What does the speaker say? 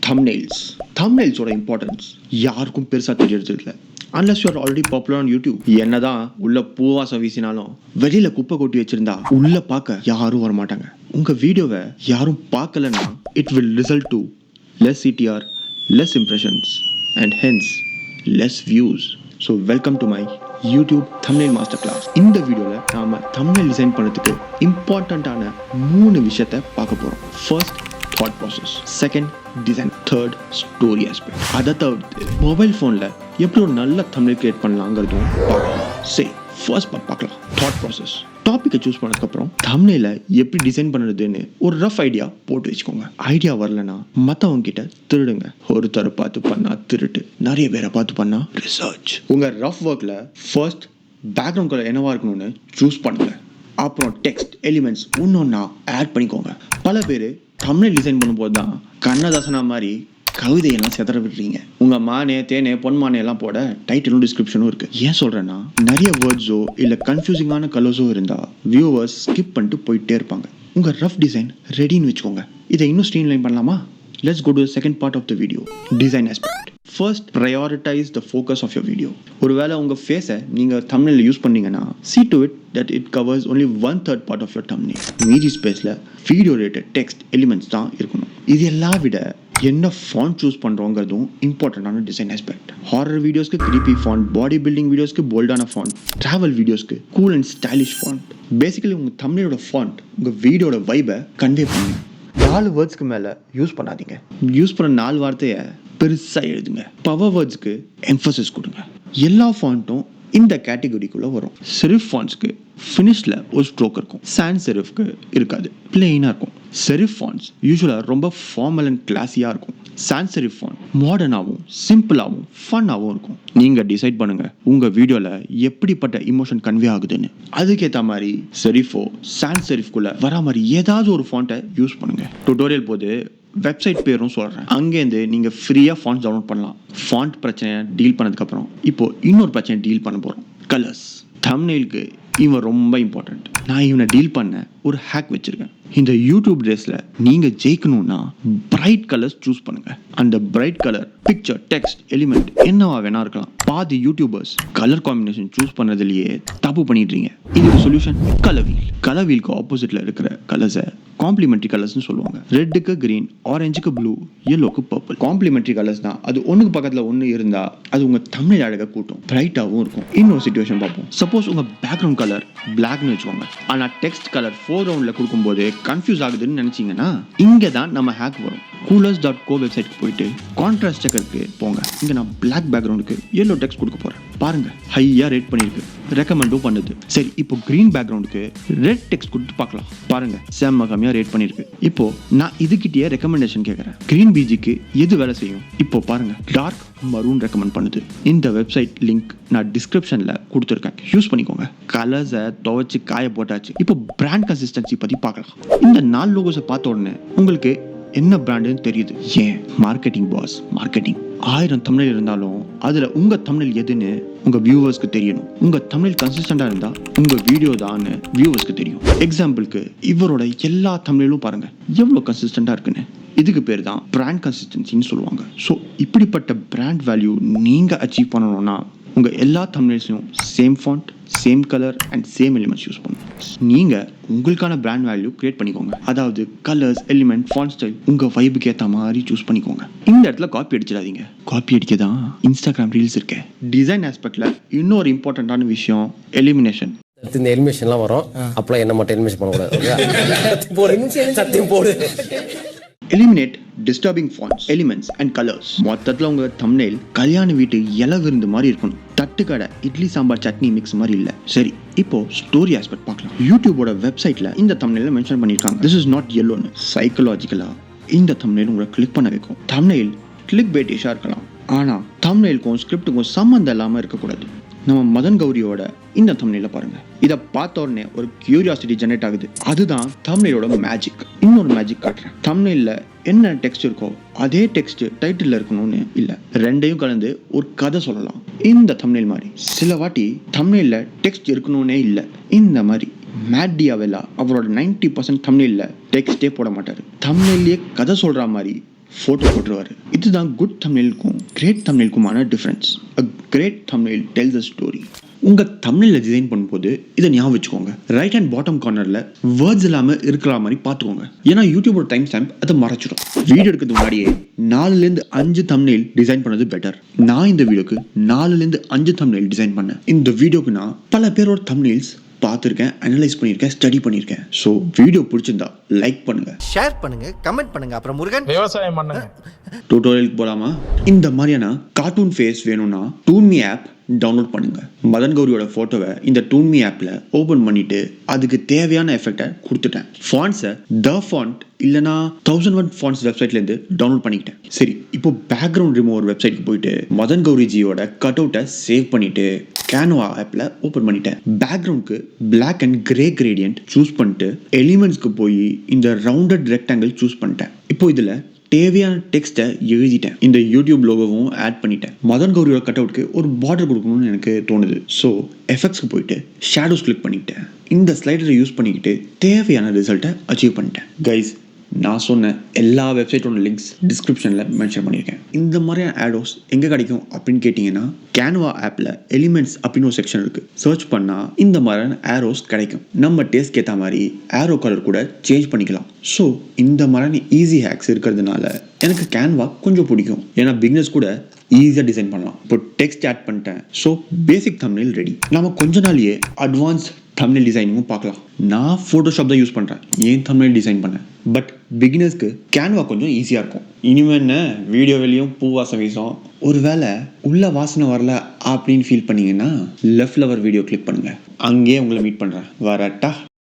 thumbnails. Thumbnailsோட importance யாருக்கும் பெருசாக தெரியறது இல்லை. Unless you are already popular on YouTube. என்னதான் உள்ள பூவாசம் வீசினாலும் வெளியில குப்பை கொட்டி வச்சிருந்தா உள்ள பார்க்க யாரும் வர மாட்டாங்க. உங்க வீடியோவை யாரும் பார்க்கலன்னா it will result to less CTR, less impressions and hence less views. So welcome to my YouTube thumbnail masterclass. இந்த வீடியோல நாம thumbnail டிசைன் பண்ணதுக்கு இம்பார்ட்டன்டான 3 விஷயத்தை பார்க்க போறோம். First thought process, second design, third story aspect. அதை தவிர்த்து மொபைல் ஃபோனில் எப்படி ஒரு நல்ல thumbnail கிரியேட் பண்ணலாங்கிறதும் பார்க்கலாம். சரி, ஃபர்ஸ்ட் பார்க்கலாம் தாட் ப்ராசஸ். டாப்பிக்கை சூஸ் பண்ணதுக்கப்புறம் thumbnail எப்படி டிசைன் பண்ணுறதுன்னு ஒரு ரஃப் ஐடியா போட்டு வச்சுக்கோங்க. ஐடியா வரலன்னா மற்றவங்க கிட்ட திருடுங்க. ஒருத்தரை பார்த்து பண்ணா திருட்டு, நிறைய பேரை பார்த்து பண்ணா ரிசர்ச். உங்கள் ரஃப் ஒர்க்கில் ஃபர்ஸ்ட் பேக்ரவுண்ட் கலர் என்னவா இருக்கணும்னு சூஸ் பண்ணுங்க. அப்புறம் டெக்ஸ்ட் எலிமெண்ட்ஸ் ஒன்றா ஆட் பண்ணிக்கோங்க. பல பேர் thumbnail டிசைன் பண்ணும்போது தான் கண்ணதாசனா மாதிரி கவிதையெல்லாம் செதற விடுறீங்க. உங்கள் மானே தேனே பொன்மானே எல்லாம் போட டைட்டிலும் டிஸ்கிரிப்ஷனும் இருக்குது. ஏன் சொல்கிறேன்னா நிறைய வேர்ட்ஸோ இல்லை கன்ஃபியூசிங்கான கலர்ஸோ இருந்தால் வியூவர்ஸ் ஸ்கிப் பண்ணிட்டு போயிட்டே இருப்பாங்க. உங்கள் ரஃப் டிசைன் ரெடின்னு வச்சுக்கோங்க. இதை இன்னும் ஸ்ட்ரீம்லைன் பண்ணலாமா? Let's go to the second part of the video, design aspect. First, prioritize the focus of your video. ஒருவேளை உங்கள் ஃபேஸை நீங்கள் thumbnail யூஸ் பண்ணீங்கன்னா see to it that it covers only 1/3 part of your thumbnail. மீதி ஸ்பேஸில் video related text elements தான் இருக்கணும். இது எல்லாம் விட என்ன ஃபாண்ட் சூஸ் பண்ணுறோங்கிறதும் இம்பார்ட்டண்டான டிசைன் ஆஸ்பெக்ட். ஹாரர் வீடியோஸ்க்கு கிரீப்பி ஃபாண்ட், பாடி பில்டிங் வீடியோஸ்க்கு போல்டான ஃபாண்ட், ட்ராவல் வீடியோஸ்க்கு cool and stylish font. Basically உங்கள் thumbnailோட ஃபாண்ட் உங்கள் வீடியோட வைபை கன்வே பண்ணுங்க. 4 வேர்ட்ஸ்க்கு மேலே யூஸ் பண்ணாதீங்க. யூஸ் பண்ண 4 வார்த்தையை பெருசாக எழுதுங்க. பவர் வேர்ட்ஸ்க்கு எம்ஃபசிஸ் கொடுங்க. எல்லா ஃபாண்ட்டும் இந்த கேட்டகரிக்குள்ளே வரும். செரிஃப் ஃபாண்ட்ஸ்க்கு ஃபினிஷில் ஒரு ஸ்ட்ரோக் இருக்கும். சான்ஸ் செரிஃப்க்கு இருக்காது, பிளெயினாக இருக்கும். செரிஃப் ஃபாண்ட்ஸ் யூஸ்வலாக ரொம்ப ஃபார்மல் அண்ட் கிளாஸியாக இருக்கும். சான்ஸ் செரிஃப் ஃபாண்ட் மாடர்னாகவும் சிம்பிளாகவும் ஃபன்னாகவும் இருக்கும். நீங்கள் டிசைட் பண்ணுங்கள் உங்கள் வீடியோவில் எப்படிப்பட்ட இமோஷன் கன்வே ஆகுதுன்னு. அதுக்கேற்ற மாதிரி செரிஃபோ சான்ஸ் செரிஃப்குள்ளே வர மாதிரி ஏதாவது ஒரு ஃபாண்ட்டை யூஸ் பண்ணுங்கள். டுட்டோரியல் போது வெப்சைட் பேரும் சொல்கிறேன். அங்கேருந்து நீங்கள் ஃப்ரீயாக ஃபாண்ட்ஸ் டவுன்லோட் பண்ணலாம். ஃபாண்ட் பிரச்சனையை டீல் பண்ணதுக்கப்புறம் இப்போது இன்னொரு பிரச்சனை டீல் பண்ண போகிறோம். கலர்ஸ். thumbnailக்கு இவன் ரொம்ப இம்பார்ட்டண்ட். நான் இவனை டீல் பண்ண ஒரு ஹேக் வச்சுருக்கேன். இந்த யூடியூப் ரேஸில் நீங்கள் ஜெயிக்கணும்னா பிரைட் கலர்ஸ் சூஸ் பண்ணுங்கள். அந்த bright colour picture text element என்னவா வேணா இருக்கலாம். பாதி யூடியூபர்ஸ் கலர் காம்பினேஷன் சூஸ் பண்ணுறதுலையே தப்பு பண்ணிடுறீங்க. இதுக்கு சொல்யூஷன் கலர் வீல். கலர் வீலுக்கு ஆப்போசிட்டில் இருக்கிற கலர்ஸை காம்ப்ளிமெண்ட்ரி கலர்ஸ்னு சொல்லுவாங்க. ரெட்டுக்கு கிரீன், ஆரஞ்சுக்கு ப்ளூ, எல்லோக்கு பர்பிள். காம்ப்ளிமெண்ட்ரி கலர்ஸ் தான். அது ஒன்றுக்கு பக்கத்தில் ஒன்று இருந்தால் அது உங்கள் thumbnail அழகாக கூட்டும், பிரைட்டாகவும் இருக்கும். இன்னொரு சிச்சுவேஷன் பார்ப்போம். சப்போஸ் உங்கள் பேக்ரவுண்ட் கலர் பிளாக்னு வச்சுக்கோங்க, ஆனால் டெக்ஸ்ட் கலர் ஃபோர்ரவுண்டில் கொடுக்கும்போது கன்ஃபியூஸ் ஆகுதுன்னு நினச்சிங்கன்னா இங்கே தான் நம்ம ஹேக் வரும். coolers.co வெப்சைட்டுக்கு போயிட்டு கான்ட்ராஸ்ட் செக்கருக்கு போங்க. இங்கே நான் பிளாக் பேக்ரவுண்டுக்கு எல்லோ டெக்ஸ்ட் கொடுக்க போகிறேன். பாருங்க, ஹையாக ரேட் பண்ணியிருக்கு, ரெக்கமெண்டும் பண்ணுது. சரி, இப்போ கிரீன் பேக்ரவுண்டுக்கு ரெட் டெக்ஸ்ட் கொடுத்து பார்க்கலாம். பாருங்க, செம்ம கம்மியாக ரேட் பண்ணியிருக்கு. இப்போ நான் இதுக்கிட்டே ரெக்கமெண்டேஷன் கேட்குறேன். கிரீன் பிஜிக்கு எது வேலை செய்யும்? இப்போ பாருங்க, டார்க் மரூன் ரெக்கமெண்ட் பண்ணுது. இந்த வெப்சைட் லிங்க் நான் டிஸ்கிரிப்ஷனில் கொடுத்துருக்கேன், யூஸ் பண்ணிக்கோங்க. கலர்ஸை துவைச்சு காய போட்டாச்சு. இப்போ பிராண்ட் கன்சிஸ்டன்சி பற்றி பார்க்கலாம். இந்த 4 லோகோஸை பார்த்த உடனே உங்களுக்கு என்ன பிராண்டுன்னு தெரியுது. ஏன் மார்க்கெட்டிங் பாஸ் மார்க்கெட்டிங். 1000 thumbnail இருந்தாலும் அதில் உங்கள் thumbnail எதுன்னு உங்கள் வியூவர்ஸ்க்கு தெரியணும். உங்கள் thumbnail கன்சிஸ்டண்டாக இருந்தால் உங்கள் வீடியோ தான் வியூவர்ஸ்க்கு தெரியும். எக்ஸாம்பிளுக்கு இவரோட எல்லா thumbnailலும் பாருங்கள் எவ்வளோ கன்சிஸ்டண்டாக இருக்குன்னு. இதுக்கு பேர் தான் பிராண்ட் கன்சிஸ்டன்சின்னு சொல்லுவாங்க. ஸோ இப்படிப்பட்ட பிராண்ட் வேல்யூ நீங்கள் அச்சீவ் பண்ணணும்னா உங்கள் எல்லா thumbnailஸையும் same font, same colour and same elements use பண்ணணும். நீங்கள் உங்களுக்கான பிராண்ட் வேல்யூ கிரியேட் பண்ணிக்கோங்க. அதாவது கலர்ஸ், எலிமெண்ட், ஃபாண்ட் ஸ்டைல் உங்கள் வைபுக்கு ஏற்ற மாதிரி சூஸ் பண்ணிக்கோங்க. இந்த இடத்துல காப்பி அடிச்சிடாதீங்க. காப்பி அடிக்க தான் இன்ஸ்டாகிராம் ரீல்ஸ் இருக்கேன். டிசைன் ஆஸ்பெக்டில் இன்னொரு இம்பார்ட்டண்ட்டான விஷயம் எலிமினேஷன். இந்த எலிமினேஷன்லாம் வரும். அப்பலாம் என்ன மட்டும் எலிமினேஷன் பண்ணக்கூடாது. சத்தியம் போடு. Eliminate disturbing fonts, elements and colors. மொத்தத்தில் உங்கள் thumbnail கல்யாண வீட்டு இலை விருந்து மாதிரி இருக்கணும். தட்டுக்கடை இட்லி சாம்பார் சட்னி மிக்ஸ் மாதிரி இல்லை. சரி, இப்போ ஸ்டோரி ஆஸ்பெக்ட் பார்க்கலாம். யூடியூபோட வெப்சைட்டில் இந்த thumbnail மென்ஷன் பண்ணியிருக்காங்க. திஸ் இஸ் நாட் yellowன்னு. சைக்கலாஜிக்கலாக இந்த thumbnail உங்களை கிளிக் பண்ண வைக்கும். thumbnail கிளிக் பேட்டிஷாக இருக்கலாம், ஆனால் thumbnailக்கும் ஸ்கிரிப்டுக்கும் சம்மந்தம் இல்லாமல் இருக்கக்கூடாது. நம்ம மதன் கௌரியோட இந்த thumbnail பாருங்க. இதை பார்த்த உடனே ஒரு கியூரியாசிட்டி ஜெனரேட் ஆகுது. அதுதான் thumbnailோட மேஜிக். இன்னொஒரு மேஜிக் காட்டுறேன். thumbnailல என்ன டெக்ஸ்ட் இருக்கோ அதே டெக்ஸ்ட் டைட்டில் இருக்கணும்னு இல்லை, ரெண்டையும் கலந்து ஒரு கதை சொல்லலாம். இந்த thumbnail மாதிரி சில வாட்டி thumbnailல டெக்ஸ்ட் இருக்கணும்னே இல்லை. இந்த மாதிரி மேட் டியாவெல்லா அவரோட 90% thumbnailல டெக்ஸ்டே போட மாட்டார். thumbnailலேயே கதை சொல்கிற மாதிரி ஃபோட்டோ போட்டுருவாரு. இதுதான் குட் தம்ப்நெயிலுக்கும் கிரேட் தம்ப்நெயிலுக்குமான difference. A great thumbnail tells a story. உங்கள் தம்ப்நெயிலை டிசைன் பண்ணும்போது இதை ஞாபகம் வச்சுக்கோங்க. ரைட் அண்ட் பாட்டம் கார்னரில் வேர்ட்ஸ் இல்லாமல் இருக்கிற மாதிரி பார்த்துக்கோங்க. ஏன்னா யூடியூபோட டைம் ஸ்டாம்ப் அதை மறைச்சிடும். வீடியோ எடுக்கிறதுக்கு முன்னாடியே 4லேருந்து 5 தம்ப்நெயில் டிசைன் பண்ணது பெட்டர். நான் இந்த வீடியோக்கு 4லேருந்து 5 தம்ப்நெயில் டிசைன் பண்ணேன். இந்த வீடியோக்கு நான் பல பேரோட தம்ப்நெயில்ஸ் பார்த்துருக்கேன், அனலைஸ் பண்ணியிருக்கேன், ஸ்டடி பண்ணியிருக்கேன். ஸோ வீடியோ பிடிச்சிருந்தா லைக் பண்ணுங்க, ஷேர் பண்ணுங்க, கமெண்ட் பண்ணுங்க. அப்புறம் முருகன் விவசாயம் பண்ணுங்க. டியூட்டோரியலுக்கு போகலாமா? இந்த மாதிரியான கார்ட்டூன் ஃபேஸ் வேணும்னா டூன்மி ஆப் டவுன்லோட் பண்ணுங்க. மதன் கௌரியோட ஃபோட்டோவை இந்த டூன்மி ஆப்பில் ஓப்பன் பண்ணிட்டு அதுக்கு தேவையான எஃபெக்டை கொடுத்துட்டேன். ஃபாண்ட்ஸை த ஃபாண்ட் இல்லைனா 1001 ஃபாண்ட்ஸ் வெப்சைட்லேருந்து டவுன்லோட் பண்ணிக்கிட்டேன். சரி, இப்போ பேக்ரவுண்ட் ரிமூவர் வெப்சைட்டுக்கு போயிட்டு மதன் கௌரிஜியோட கட் அவுட்டை சேவ் பண்ணிட்டு கேன்வா ஆப்பில் ஓப்பன் பண்ணிட்டேன். பேக்ரவுண்டுக்கு black and grey gradient choose பண்ணிட்டு எலிமெண்ட்ஸ்க்கு போய் இந்த ரவுண்டட் ரெக்டாங்கிள் சூஸ் பண்ணிட்டேன். இப்போ இதில் தேவையான டெக்ஸ்ட்டை எழுதிட்டேன். இந்த யூடியூப் லோகோவும் ஆட் பண்ணிட்டேன். மதன் கௌரியோட கட் அவுட்க்கு ஒரு பார்டர் கொடுக்கணும்னு எனக்கு தோணுது. ஸோ எஃபெக்ட்ஸ்க்கு போயிட்டு ஷேடோஸ் கிளிக் பண்ணிக்கிட்டேன். இந்த ஸ்லைடரை யூஸ் பண்ணிக்கிட்டு தேவையான ரிசல்ட்டை அச்சீவ் பண்ணிட்டேன். கைஸ், நான் சொன்ன எல்லா வெப்சைட்டோட லிங்க்ஸ் டிஸ்கிரிப்ஷனில் மென்ஷன் பண்ணியிருக்கேன். இந்த மாதிரியான ஆடோஸ் எங்கே கிடைக்கும் அப்படின்னு கேட்டிங்கன்னா கேன்வா ஆப்பில் எலிமெண்ட்ஸ் அப்படின்னு ஒரு செக்ஷன் இருக்குது. சர்ச் பண்ணால் இந்த மாதிரியான ஆரோஸ் கிடைக்கும். நம்ம டேஸ்ட்க்கு ஏற்ற மாதிரி ஆரோ கலர் கூட சேஞ்ச் பண்ணிக்கலாம். ஸோ இந்த மாதிரியான ஈஸி ஹேக்ஸ் இருக்கிறதுனால எனக்கு கேன்வா கொஞ்சம் பிடிக்கும். ஏன்னா பிகினர்ஸ் கூட ஈஸியாக டிசைன் பண்ணலாம். இப்போ டெக்ஸ்ட் ஆட் பண்ணிட்டேன். So basic thumbnail ready. நம்ம கொஞ்ச நாளையே அட்வான்ஸ் தம்ப்நெயில் டிசைனிங்கும் பார்க்கலாம். நான் ஃபோட்டோஷாப் தான் யூஸ் பண்ணுறேன் ஏன் தம்ப்நெயில் டிசைன் பண்ணேன். பட் பிகினர்ஸ்க்கு கேன்வா கொஞ்சம் ஈஸியாக இருக்கும். இனிமேல் என்ன வீடியோ வெளியும் பூ வாசம் வீசும். ஒரு வேளை உள்ள வாசனை வரல அப்படின்னு ஃபீல் பண்ணீங்கன்னா லெஃப்டில் வர வீடியோ கிளிக் பண்ணுங்கள். அங்கேயே உங்களை மீட் பண்ணுறேன். வரட்டா.